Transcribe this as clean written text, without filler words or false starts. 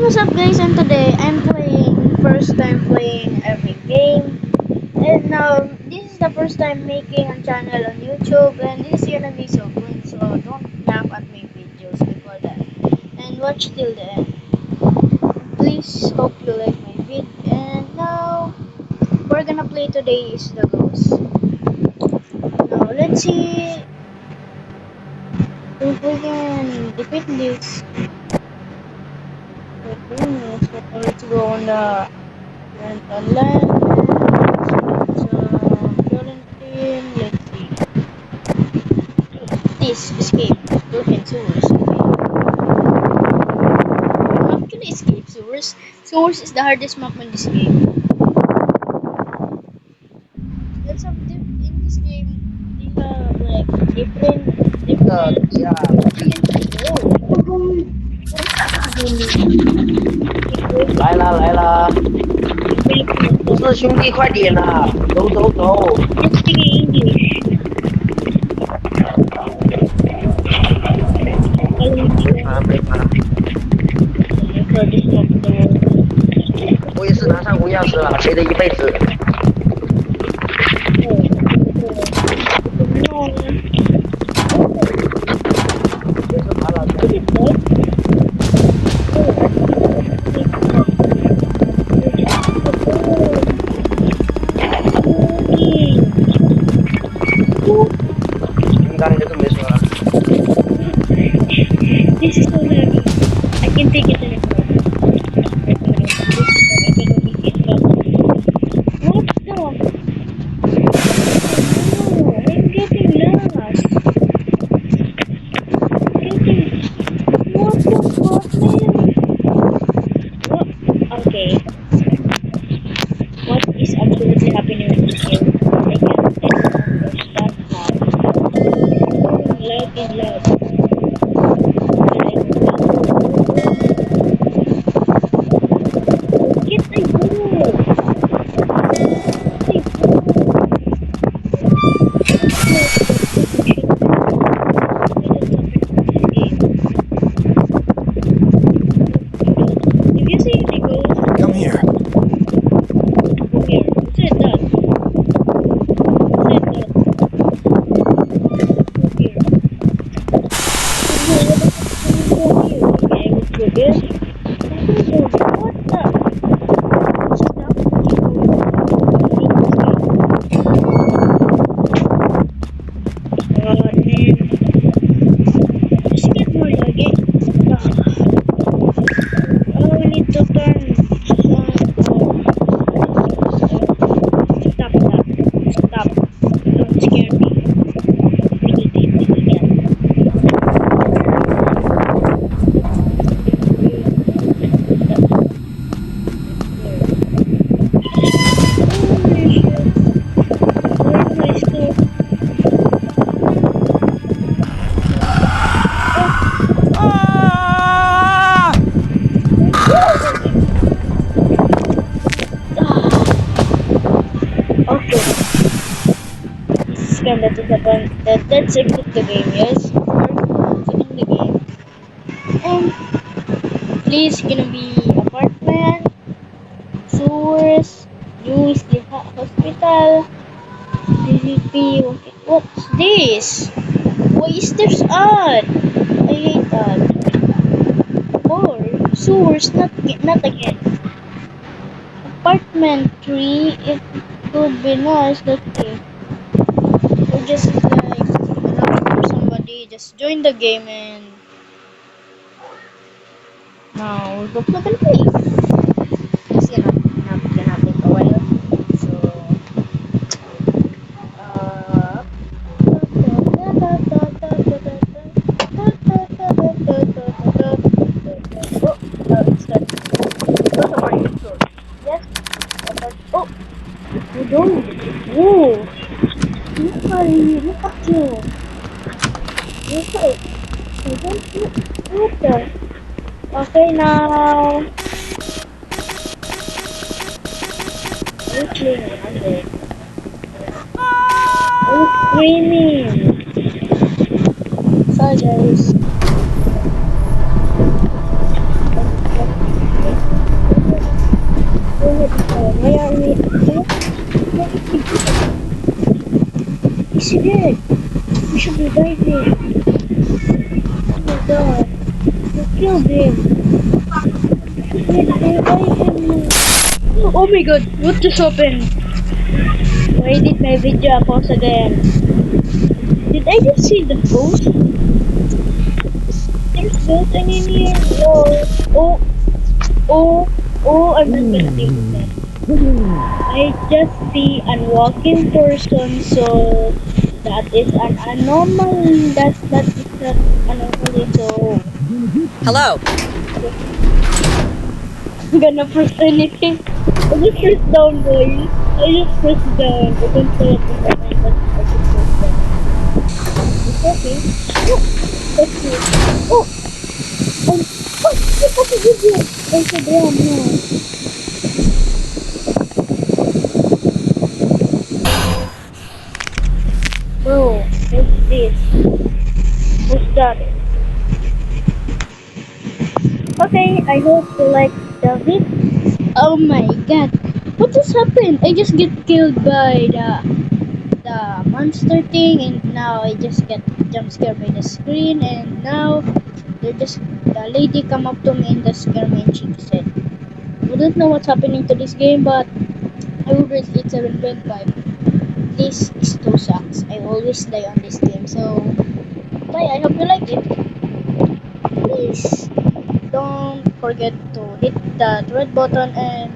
What's up guys, and today I'm playing, first time playing every game. And this is the first time making a channel on YouTube, and this is gonna be so good, so don't laugh at my videos before that. And watch till the end. Please hope you like my vid. And now we're gonna play today is the ghost. Now let's see if we can defeat this. Okay, so let's go on the online. Quarantine, let's see. This escape. Broken sewers. Actually, escape sewers. Sewers is the hardest map in this game. There's some in this game. They have like different. Yeah.来了，不是兄弟，快点啦，走。Let's speak English. For this map in the world. 我也是拿上红钥匙了，谁的一辈子？也是爬了。刚就是没说了。This is so heavy. I can take it anymore. What the? No, I'm getting lost. What the fuck, man? What? Okay. What is absolutely happening in this game? I can't understand how. Loud is loud. Get the goal! If you see the goal, Come here. go here. Said that. Said that. Go here. Go here. Okay, let's go there. What the? Just get more lagi. Oh, we need to turn. Stop. Don't scare me. We need it again. Holy shit. Where do I stop? Okay. This is kinda disappointing. Let's exit the game, yes? We're exiting the game. And please gonna be apartment, sewers, new sleep hospital, DCP. What's this? Why is this odd? I hate that. Or sewers, not again. Apartment 3, it could be nice, okay. Or just like for somebody, just join the game and now we'll go plug and play. It's gonna take a while. So it's done. Yes. Oh, you don't. Whoa. Look at you. Look at it. I don't look. What the? Okay, now. Looking around it. Oh, screaming. Sorry, guys. is he dead? We should revive him. Oh my god. You killed him. Wait, revive him now. Oh my god, what just happened? Why did my video pause again? Did I just see the ghost? There's nothing in here. No. Oh, oh, oh, I'm not gonna deal with that. I just see a walking person, so that is an anomaly. That is not anomaly, so Hello. I'm gonna press anything. I just press down, boys. I just press down. I don't say it in the mind, but I just press down. It's okay. Oh, that's it. Oh, look at the video. There's a drum now. Bro, what's this? Who's that? Okay, I hope you like the video. Oh my god. What just happened? I just get killed by the monster thing, and now I just get jump scared by the screen, and now the lady come up to me and the scare me, and she said, I don't know what's happening to this game, but I will rate it 7.5. This is too sucks. I always die on this game, so bye. I hope you like it. Please don't forget to hit that red button and